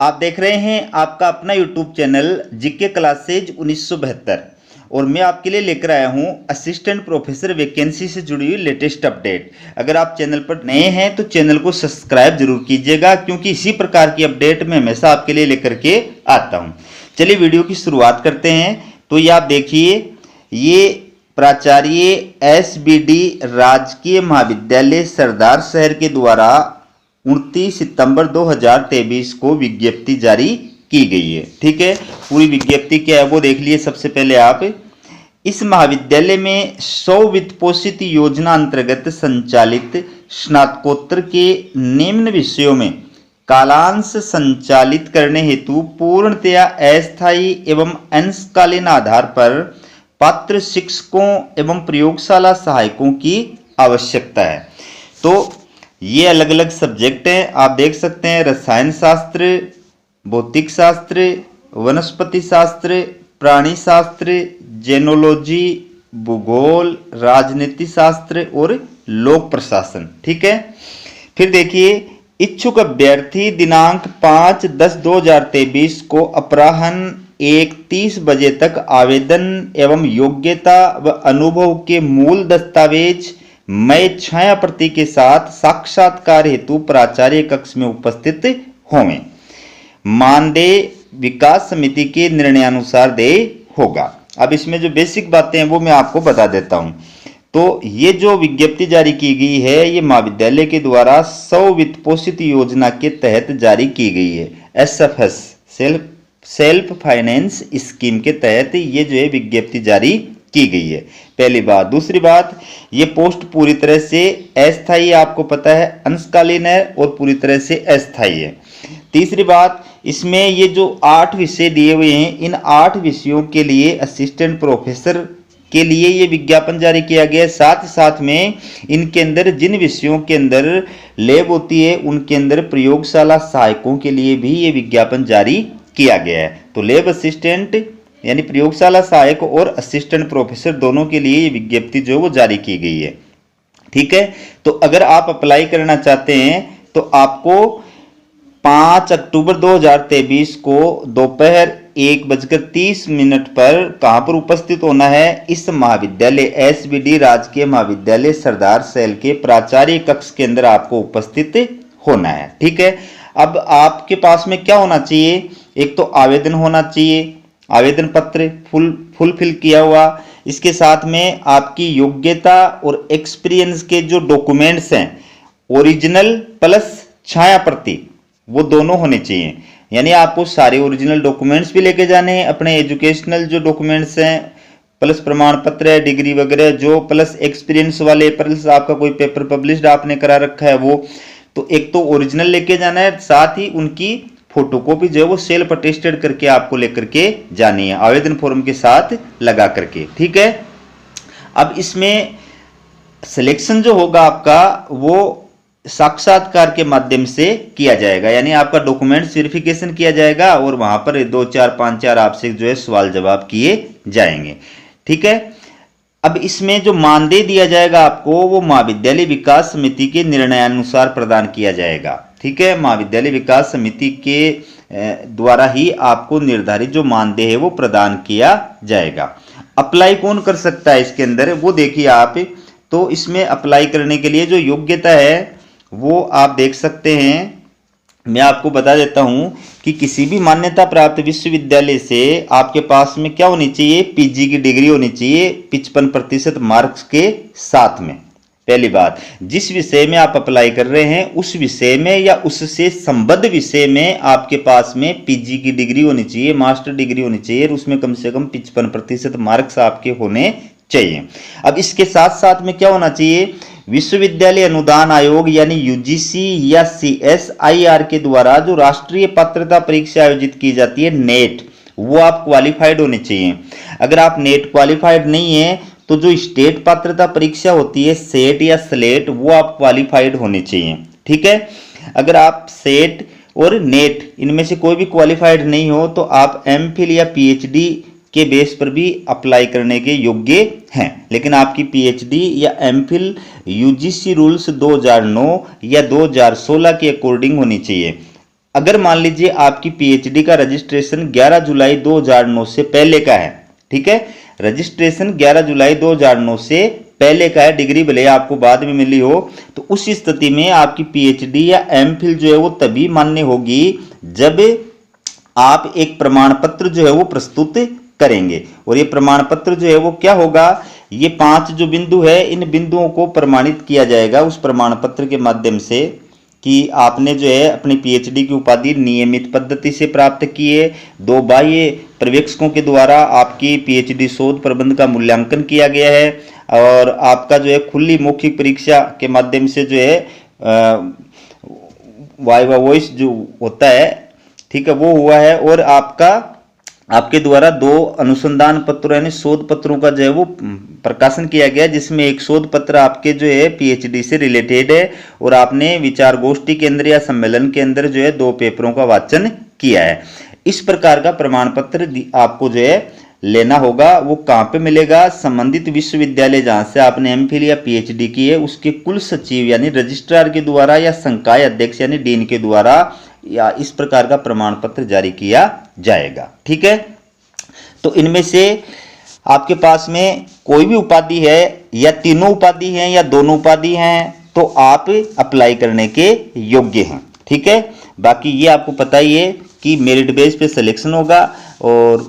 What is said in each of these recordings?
आप देख रहे हैं आपका अपना YouTube चैनल जीके क्लासेज 1972 और मैं आपके लिए लेकर आया हूं असिस्टेंट प्रोफेसर वैकेंसी से जुड़ी हुई लेटेस्ट अपडेट। अगर आप चैनल पर नए हैं तो चैनल को सब्सक्राइब जरूर कीजिएगा, क्योंकि इसी प्रकार की अपडेट मैं हमेशा आपके लिए लेकर के आता हूं। चलिए वीडियो की शुरुआत करते हैं। तो ये आप देखिए, ये प्राचार्य SBD राजकीय महाविद्यालय सरदार शहर के द्वारा 29 सितंबर 2023 को विज्ञप्ति जारी की गई है। ठीक है, पूरी विज्ञप्ति क्या है वो देख लिए। सबसे पहले आप इस महाविद्यालय में 100 वित्त पोषित योजना अंतर्गत संचालित स्नातकोत्तर के निम्न विषयों में कालांश संचालित करने हेतु पूर्णतया अस्थायी एवं अंशकालीन आधार पर पात्र शिक्षकों एवं प्रयोगशाला सहायकों की आवश्यकता है। तो ये अलग अलग सब्जेक्ट हैं, आप देख सकते हैं। रसायन शास्त्र, भौतिक शास्त्र, वनस्पति शास्त्र, प्राणी शास्त्र, जेनोलॉजी, भूगोल, राजनीति शास्त्र और लोक प्रशासन। ठीक है, फिर देखिए, इच्छुक अभ्यर्थी दिनांक 5/10/2023 को अपराह्न 1:30 बजे तक आवेदन एवं योग्यता व अनुभव के मूल दस्तावेज मैं छाया प्रति के साथ साक्षात्कार हेतु प्राचार्य कक्ष में उपस्थित होंगे। मानदेय विकास समिति के निर्णयानुसार देय होगा। अब इसमें जो बेसिक बातें हैं वो मैं आपको बता देता हूं। तो ये जो विज्ञप्ति जारी की गई है ये महाविद्यालय के द्वारा 100 वित्त पोषित योजना के तहत जारी की गई है। SFS सेल्फ फाइनेंस स्कीम के तहत ये जो है विज्ञप्ति जारी की गई है। पहली बात। दूसरी बात, ये पोस्ट पूरी तरह से अस्थायी, आपको पता है अंशकालीन है और पूरी तरह से अस्थायी है। तीसरी बात, इसमें ये जो 8 विषय दिए हुए हैं, इन 8 विषयों के लिए असिस्टेंट प्रोफेसर के लिए ये विज्ञापन जारी किया गया है। साथ ही साथ में इनके अंदर जिन विषयों के अंदर लैब होती है उनके अंदर प्रयोगशाला सहायकों के लिए भी ये विज्ञापन जारी किया गया है। तो लैब असिस्टेंट यानी प्रयोगशाला सहायक और असिस्टेंट प्रोफेसर दोनों के लिए ये विज्ञप्ति जो वो जारी की गई है। ठीक है, तो अगर आप अप्लाई करना चाहते हैं तो आपको 5 अक्टूबर 2023 को दोपहर 1:30 पर कहां पर उपस्थित होना है? इस महाविद्यालय SBD राजकीय महाविद्यालय सरदार शहर के प्राचार्य कक्ष के अंदर आपको उपस्थित होना है। ठीक है, अब आपके पास में क्या होना चाहिए? एक तो आवेदन होना चाहिए, आवेदन पत्र फुलफिल किया हुआ। इसके साथ में आपकी योग्यता और एक्सपीरियंस के जो डॉक्यूमेंट्स हैं, ओरिजिनल प्लस छाया प्रति, वो दोनों होने चाहिए। यानी आपको सारे ओरिजिनल डॉक्यूमेंट्स भी लेके जाने हैं, अपने एजुकेशनल जो डॉक्यूमेंट्स हैं प्लस प्रमाण पत्र है, डिग्री वगैरह जो, प्लस एक्सपीरियंस वाले, प्लस आपका कोई पेपर पब्लिश्ड आपने करा रखा है वो। तो एक तो ओरिजिनल लेके जाना है, साथ ही उनकी फोटोकॉपी जो है वो सेल्फ अटेस्टेड करके आपको लेकर के जानी है, आवेदन फॉर्म के साथ लगा करके। ठीक है, अब इसमें सिलेक्शन जो होगा आपका वो साक्षात्कार के माध्यम से किया जाएगा। यानी आपका डॉक्यूमेंट्स वेरिफिकेशन किया जाएगा और वहां पर 2, 4, 5, 4 आपसे जो है सवाल जवाब किए जाएंगे। ठीक है, अब इसमें जो मानदेय दिया जाएगा आपको वो महाविद्यालय विकास समिति के निर्णयानुसार प्रदान किया जाएगा। ठीक है, महाविद्यालय विकास समिति के द्वारा ही आपको निर्धारित जो मानदेय है वो प्रदान किया जाएगा। अप्लाई कौन कर सकता है इसके अंदर वो देखिए आप। तो इसमें अप्लाई करने के लिए जो योग्यता है वो आप देख सकते हैं। मैं आपको बता देता हूं कि किसी भी मान्यता प्राप्त विश्वविद्यालय से आपके पास में क्या होनी चाहिए? PG की डिग्री होनी चाहिए 55% मार्क्स के साथ में। पहली बात, जिस विषय में आप अप्लाई कर रहे हैं उस विषय में या उससे संबद्ध विषय में आपके पास में PG की डिग्री होनी चाहिए, मास्टर डिग्री होनी चाहिए और उसमें कम से कम 55% मार्क्स आपके होने चाहिए। अब इसके साथ साथ में क्या होना चाहिए? विश्वविद्यालय अनुदान आयोग यानी UGC या CSIR के द्वारा जो राष्ट्रीय पात्रता परीक्षा आयोजित की जाती है नेट, वो आप क्वालिफाइड होने चाहिए। अगर आप नेट क्वालिफाइड नहीं है तो जो स्टेट पात्रता परीक्षा होती है सेट या स्लेट, वो आप क्वालिफाइड होने चाहिए। ठीक है, अगर आप सेट और नेट इनमें से कोई भी क्वालिफाइड नहीं हो तो आप MPhil या PhD के बेस पर भी अप्लाई करने के योग्य हैं। लेकिन आपकी PhD या MPhil UGC रूल्स 2009 या 2016 के अकॉर्डिंग होनी चाहिए। अगर मान लीजिए आपकी पीएचडी का रजिस्ट्रेशन 11 जुलाई 2009 से पहले का है, ठीक है, रजिस्ट्रेशन 11 जुलाई 2009 से पहले का है, डिग्री भले आपको बाद में मिली हो, तो उस स्थिति में आपकी पीएचडी या एमफिल जो है वो तभी मान्य होगी जब आप एक प्रमाण पत्र जो है वो प्रस्तुत करेंगे। और ये प्रमाण पत्र जो है वो क्या होगा, ये 5 जो बिंदु है इन बिंदुओं को प्रमाणित किया जाएगा उस प्रमाण पत्र के माध्यम से कि आपने जो है अपनी पीएचडी की उपाधि नियमित पद्धति से प्राप्त की है, 2 बाह्य पर्यवेक्षकों के द्वारा आपकी पीएचडी शोध प्रबंध का मूल्यांकन किया गया है, और आपका जो है खुली मौखिक परीक्षा के माध्यम से जो है वाइवा वॉइस जो होता है, ठीक है, वो हुआ है, और आपके द्वारा 2 अनुसंधान पत्रों यानी शोध पत्रों का जो है वो प्रकाशन किया गया, जिसमें एक शोध पत्र आपके जो है पीएचडी से रिलेटेड है, और आपने विचार गोष्ठी के अंदर या सम्मेलन के अंदर जो है 2 पेपरों का वाचन किया है। इस प्रकार का प्रमाण पत्र आपको जो है लेना होगा। वो कहाँ पे मिलेगा, संबंधित विश्वविद्यालय जहाँ से आपने एमफिल या पीएचडी की है उसके कुल सचिव यानी रजिस्ट्रार के द्वारा या संकाय अध्यक्ष यानी डीन के द्वारा या इस प्रकार का प्रमाण पत्र जारी किया जाएगा, ठीक है। तो इनमें से आपके पास में कोई भी उपाधि है या तीनों उपाधि हैं या दोनों उपाधि हैं तो आप अप्लाई करने के योग्य हैं, ठीक है। बाकी ये आपको पता ही है कि मेरिट बेस पे सिलेक्शन होगा और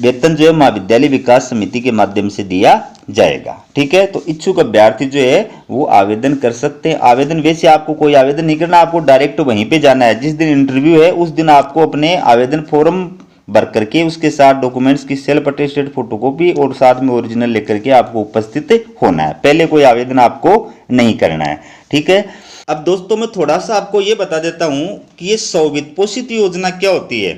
वेतन जो है महाविद्यालय विकास समिति के माध्यम से दिया जाएगा, ठीक है। तो इच्छुक अभ्यर्थी जो है वो आवेदन कर सकते हैं। आवेदन वैसे आपको कोई आवेदन नहीं करना, आपको डायरेक्ट वहीं पे जाना है। जिस दिन इंटरव्यू है उस दिन आपको अपने आवेदन फॉर्म भर करके उसके साथ डॉक्यूमेंट्स की सेल्फ अटेस्टेड फोटोकॉपी और साथ में ओरिजिनल लेकर के आपको उपस्थित होना है। पहले कोई आवेदन आपको नहीं करना है, ठीक है। अब दोस्तों मैं थोड़ा सा आपको ये बता देता हूं कि ये स्ववित्त पोषित योजना क्या होती है।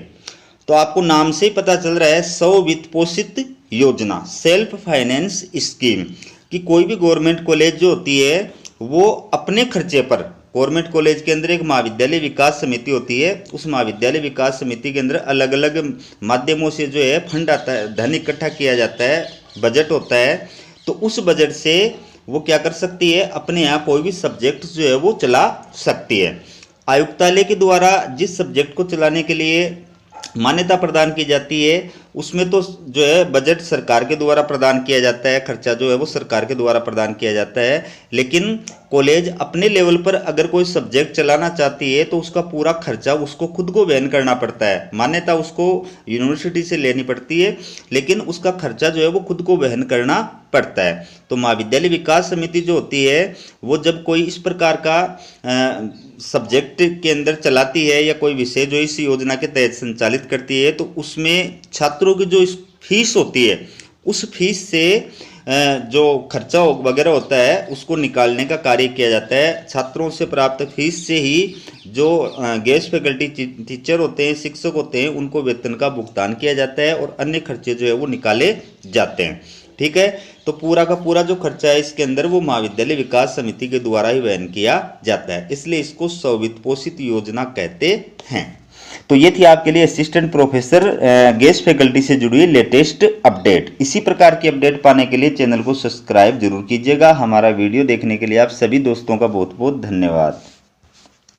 तो आपको नाम से ही पता चल रहा है स्ववित्त पोषित योजना, सेल्फ फाइनेंस स्कीम, कि कोई भी गवर्नमेंट कॉलेज जो होती है वो अपने खर्चे पर, गवर्नमेंट कॉलेज के अंदर एक महाविद्यालय विकास समिति होती है, उस महाविद्यालय विकास समिति के अंदर अलग अलग माध्यमों से जो है फंड आता है, धन इकट्ठा किया जाता है, बजट होता है। तो उस बजट से वो क्या कर सकती है, अपने यहाँ कोई भी सब्जेक्ट जो है वो चला सकती है। आयुक्तालय के द्वारा जिस सब्जेक्ट को चलाने के लिए मान्यता प्रदान की जाती है उसमें तो जो है बजट सरकार के द्वारा प्रदान किया जाता है, खर्चा जो है वो सरकार के द्वारा प्रदान किया जाता है। लेकिन कॉलेज अपने लेवल पर अगर कोई सब्जेक्ट चलाना चाहती है तो उसका पूरा खर्चा उसको खुद को वहन करना पड़ता है। मान्यता उसको यूनिवर्सिटी से लेनी पड़ती है लेकिन उसका खर्चा जो है वो खुद को वहन करना पड़ता है। तो महाविद्यालय विकास समिति जो होती है वो जब कोई इस प्रकार का सब्जेक्ट के अंदर चलाती है या कोई विषय जो इस योजना के तहत संचालित करती है तो उसमें छात्रों की जो फीस होती है उस फीस से जो खर्चा वगैरह होता है उसको निकालने का कार्य किया जाता है। छात्रों से प्राप्त फीस से ही जो गेस्ट फैकल्टी टीचर होते हैं, शिक्षक होते हैं, उनको वेतन का भुगतान किया जाता है और अन्य खर्चे जो है वो निकाले जाते हैं, ठीक है। तो पूरा का पूरा जो खर्चा है इसके अंदर वो महाविद्यालय विकास समिति के द्वारा ही वहन किया जाता है, इसलिए इसको स्ववित्त पोषित योजना कहते हैं। तो ये थी आपके लिए असिस्टेंट प्रोफेसर गेस्ट फैकल्टी से जुड़ी हुई लेटेस्ट अपडेट। इसी प्रकार की अपडेट पाने के लिए चैनल को सब्सक्राइब जरूर कीजिएगा। हमारा वीडियो देखने के लिए आप सभी दोस्तों का बहुत बहुत धन्यवाद।